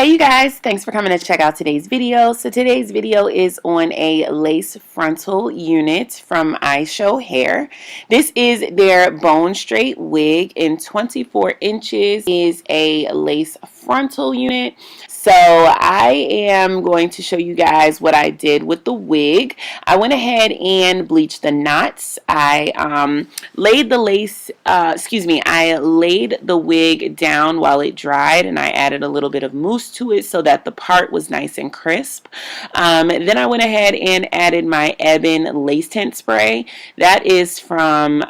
Hey you guys, thanks for coming to check out today's video. So today's video is on a lace frontal unit from IShow hair. This is their bone straight wig in 24 inches. It is a lace frontal unit. So I am going to show you guys what I did with the wig. I went ahead and bleached the knots. I laid the I laid the wig down while it dried, and I added a little bit of mousse to it so that the part was nice and crisp. Then I went ahead and added my Ebin lace tint spray. That is from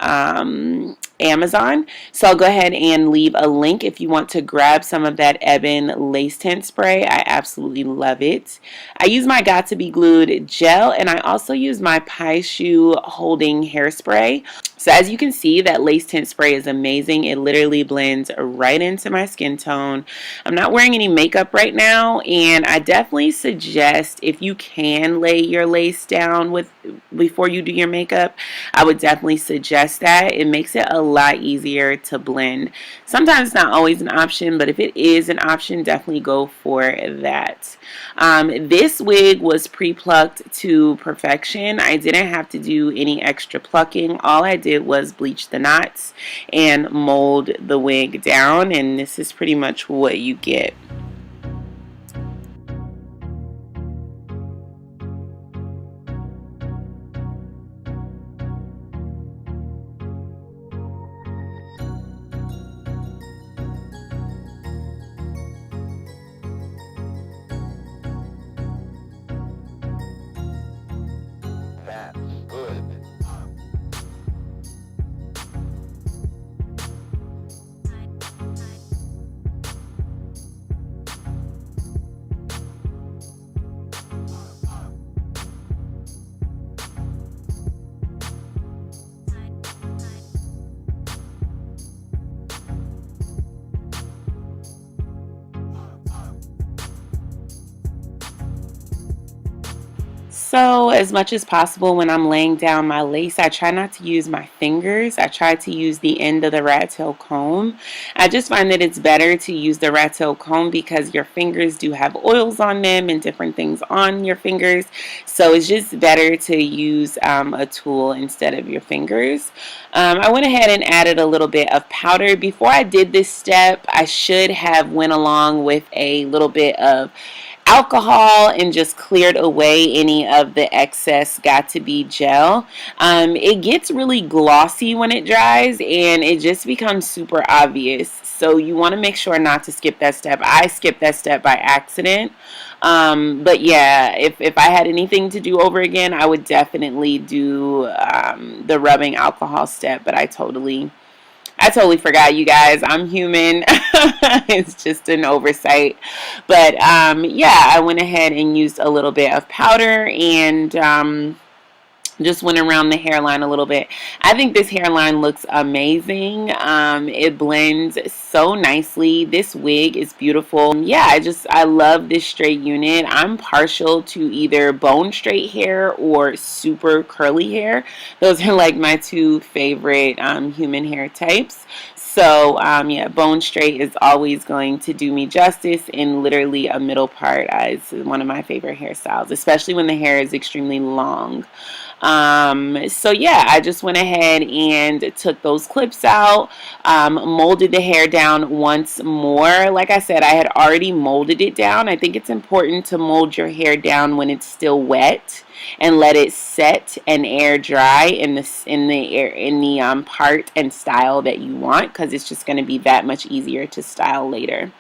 Amazon. So I'll go ahead and leave a link if you want to grab some of that Ebin lace tint spray. I absolutely love it. I use my Got to Be Glued gel, and I also use my IShow holding hairspray. So as you can see, that lace tint spray is amazing. It literally blends right into my skin tone. I'm not wearing any makeup right now, and I definitely suggest, if you can lay your lace down before you do your makeup, I would definitely suggest that. It makes it a lot easier to blend. Sometimes it's not always an option, but if it is an option, definitely go for that. This wig was pre-plucked to perfection. I didn't have to do any extra plucking. All I did was bleach the knots and mold the wig down, and this is pretty much what you get. That's good. So as much as possible when I'm laying down my lace, I try not to use my fingers. I try to use the end of the rat tail comb. I just find that it's better to use the rat tail comb because your fingers do have oils on them and different things on your fingers. So it's just better to use a tool instead of your fingers. I went ahead and added a little bit of powder. Before I did this step, I should have went along with a little bit of alcohol and just cleared away any of the excess Got to Be gel. It gets really glossy when it dries, and it just becomes super obvious. So you want to make sure not to skip that step. I skipped that step by accident. But yeah, if I had anything to do over again, I would definitely do the rubbing alcohol step, but I totally forgot, you guys. I'm human. It's just an oversight. But yeah, I went ahead and used a little bit of powder and just went around the hairline a little bit. I think this hairline looks amazing. It blends so nicely. This wig is beautiful. Yeah, I love this straight unit. I'm partial to either bone straight hair or super curly hair. Those are like my two favorite human hair types. So yeah, bone straight is always going to do me justice, and literally a middle part is one of my favorite hairstyles, especially when the hair is extremely long. So yeah, I just went ahead and took those clips out, molded the hair down once more. Like I said, I had already molded it down. I think it's important to mold your hair down when it's still wet and let it set and air dry in the part and style that you want, because it's just going to be that much easier to style later.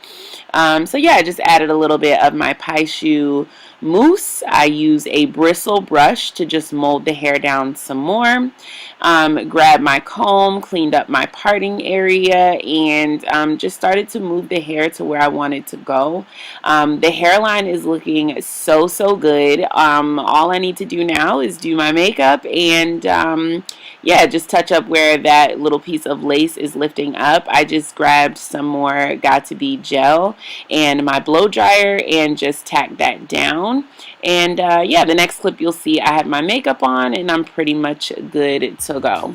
So yeah, I just added a little bit of my IShow mousse. I use a bristle brush to just mold the hair down some more. Grabbed my comb, cleaned up my parting area, and just started to move the hair to where I wanted to go. The hairline is looking so good. All I need to do now is do my makeup and yeah, just touch up where that little piece of lace is lifting up. I just grabbed some more Got to Be gel and my blow dryer and just tacked that down. And yeah, the next clip you'll see I have my makeup on and I'm pretty much good to go.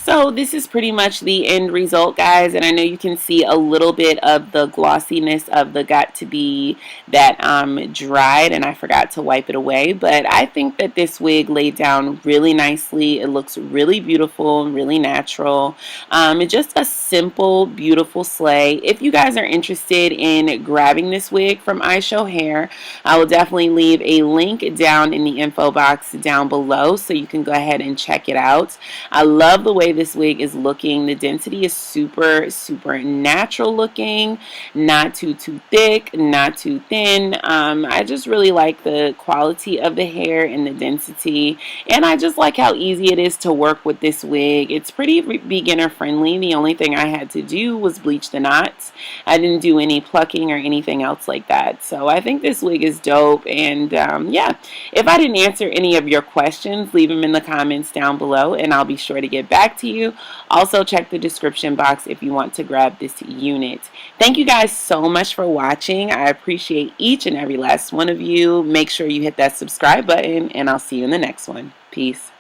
So this is pretty much the end result, guys, and I know you can see a little bit of the glossiness of the got to be that dried, and I forgot to wipe it away, but I think that this wig laid down really nicely. It looks really beautiful and really natural. It's just a simple, beautiful slay. If you guys are interested in grabbing this wig from IShow Hair, I will definitely leave a link down in the info box down below so you can go ahead and check it out. I love the way this wig is looking. The density is super, super natural looking, not too thick, not too thin. I just really like the quality of the hair and the density, and I just like how easy it is to work with this wig. It's pretty beginner friendly. The only thing I had to do was bleach the knots. I didn't do any plucking or anything else like that. So I think this wig is dope, and yeah, if I didn't answer any of your questions, leave them in the comments down below and I'll be sure to get back to you. Also, check the description box if you want to grab this unit. Thank you guys so much for watching. I appreciate each and every last one of you. Make sure you hit that subscribe button, and I'll see you in the next one. Peace.